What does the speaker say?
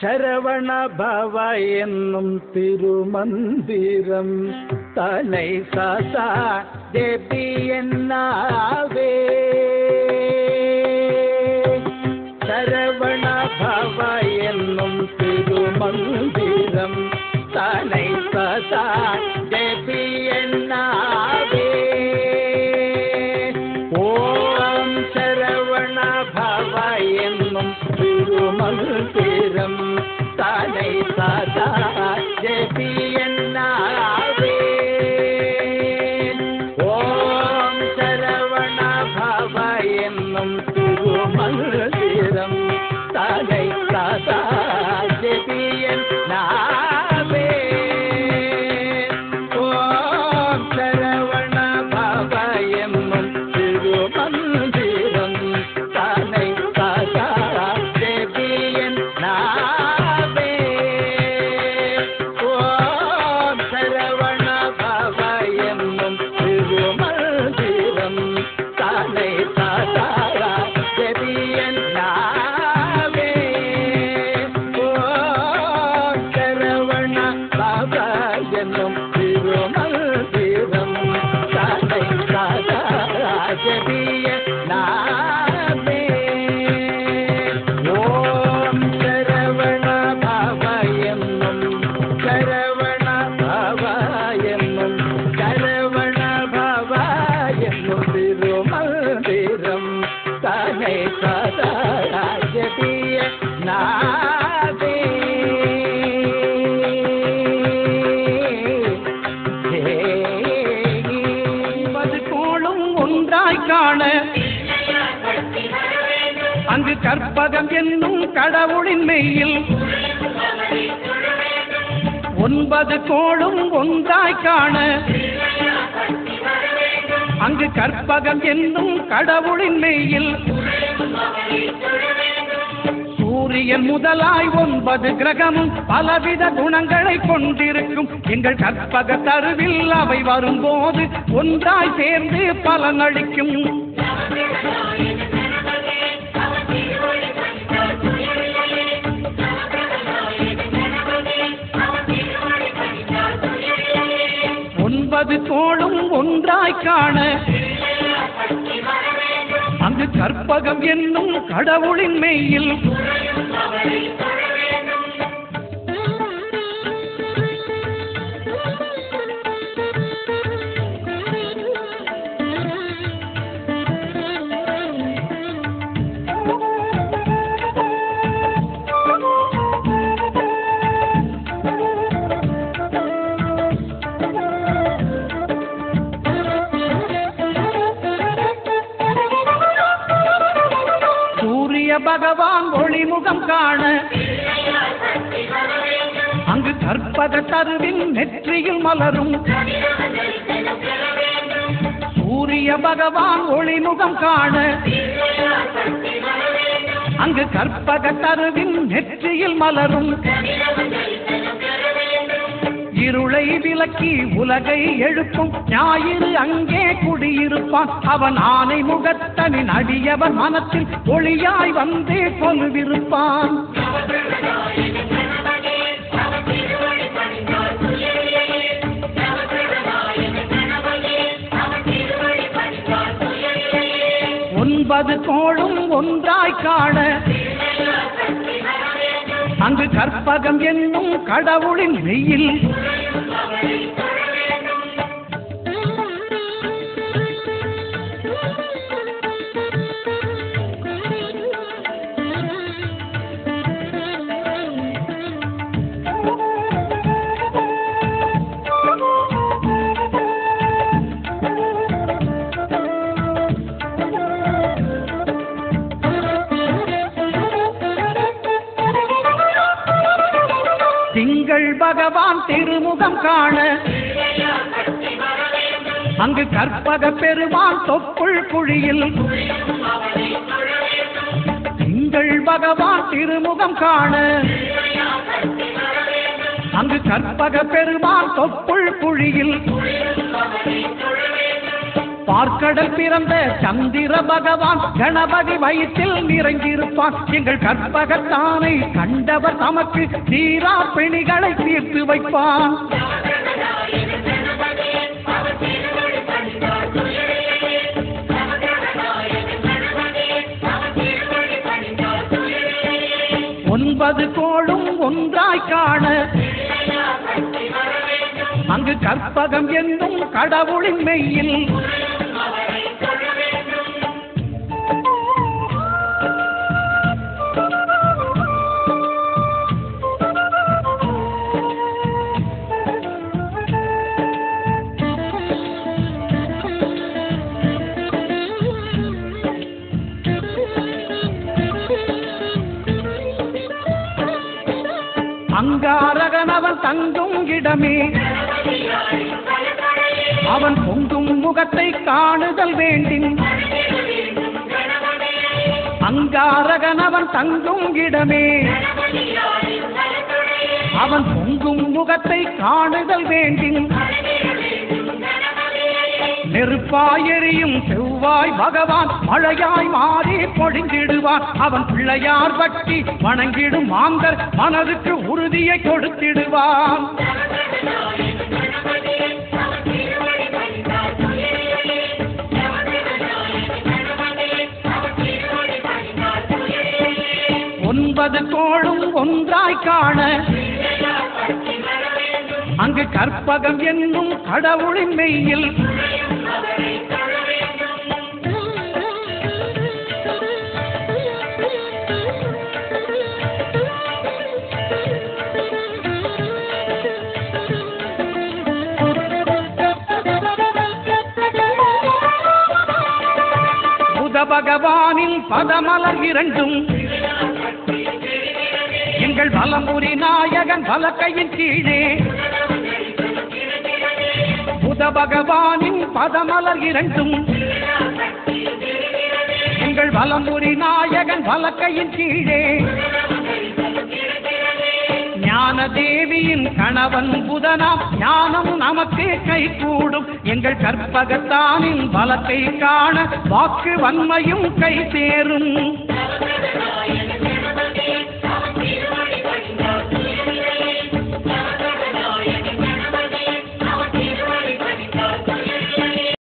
சரவண பவ என்னும் திருமந்திரம் தலை சதா தேவி என்னாவே. சரவண பவ என்னும் திருமந்திரம் தலை சதா தேவி என்னாவே. ஓம் சரவண பவ என்னும் திருமந்திரம் தலை சதா தேவி என்னாவே. ஓம் சரவண பவ என்னும் திருமந்திரம் தலை சதா தேவி என்னாவே. ஓம் சரவண பவ என்னும் திருமந்திரம் தலை சதா தேவி என்னாவே. ஓம் சரவண பவ என்னும் திருமந்திரம் தலை சதா தேவி என்னாவே. ஓம் சரவண பவ என்னும் திருமந்திரம் தலை சதா தேவி என்னாவே. ஓம் சரவண பவ என்னும் சரவண பவ என்னும் சரவண பவ என்னும் திருமந்திரம் தலை சதா தேவி என்னாவே. பது கோளும் ஒன்றாய் காண அங்கு கற்பகம் என்னும் கடவுளின் மெய்யில் 9 கோளும் ஒன்றாய் காண அங்கு கற்பகம் என்னும் கடவுளின் மெய்யில் சூரியன் முதலாய் 9 கிரகமும் பலவித குணங்களை கொண்டிருக்கும் எங்கள் கற்பக தருவில் அவை வரும்போது ஒன்றாய் சேர்ந்து பலனளிக்கும். ஒன்பது கோளும் ஒன்றாய் காண அங்கு கற்பகம் என்னும் கடவுளின் மெய்யில் பகவான் ஒளிமுகம் காண அங்கு கற்பக தருவின் நெற்றியில் மலரும். சூரிய பகவான் ஒளிமுகம் காண அங்கு கற்பக தருவின் நெற்றியில் மலரும். இருளை விலக்கி உலகை எழுப்பும் ஞாயிறு அங்கே குடியிருப்பான். அவன் ஆனை முகத்தனின் அடியவன் மனத்தில் ஒளியாய் வந்தே கொலுவிருப்பான். ஒன்பது கோளும் ஒன்றாய் காண அங்கு கற்பகம் என்னும் கடவுளின் மெய்யில் திங்கள் பகவான் திருமுகம் காண அங்கு கற்பக பெருமான் தொப்புள் குழியில். திங்கள் பகவான் திருமுகம் காண அங்கு கற்பக பெருமான் தொப்புள் குழியில். பார்க்கடல் பிறந்த சந்திர பகவான் கணபதி வயிற்றில் நிறைந்திருப்பான். எங்கள் கற்பகத்தானை கண்டவர் தமக்கு தீரா பிணிகளை தீர்த்து வைப்பான். ஒன்பது கோளும் ஒன்றாய் காண அங்கு கற்பகம் என்னும் கடவுளின் மெய்யில் அங்காரகனவன் தங்கும் இடமே அவன் பொங்கும் முகத்தை காணுதல் வேண்டின். அங்காரகனவன் தங்கும் இடமே அவன் பொங்கும் முகத்தை காணுதல் வேண்டின். நெருப்பாய் எரியும் செவ்வாய் பகவான் மழையாய் மாறி பொழிந்திடுவான். அவன் பிள்ளையார் பற்றி வணங்கிடும் மாந்தர் மனதுக்கு உறுதியை கொடுத்திடுவான். ஒன்பது கோளும் ஒன்றாய் காண அங்கு கற்பகம் என்னும் கடவுளின் மெய்யில் புத பகவானின் பதமலர் இரண்டும் எங்கள் வலம்புரி நாயகன் வலக்கையின் கீழே. புத பகவானின் பதமலர் இரண்டும் எங்கள் வலம்புரி நாயகன் வலக்கையின் கீழே. ஞான தேவியின் கணவன் புதனாம் ஞானம் நமக்கு கை கூடும். எங்கள் கற்பகத்தானின் பலத்தை காண வாக்கு வன்மையும் கை சேரும்.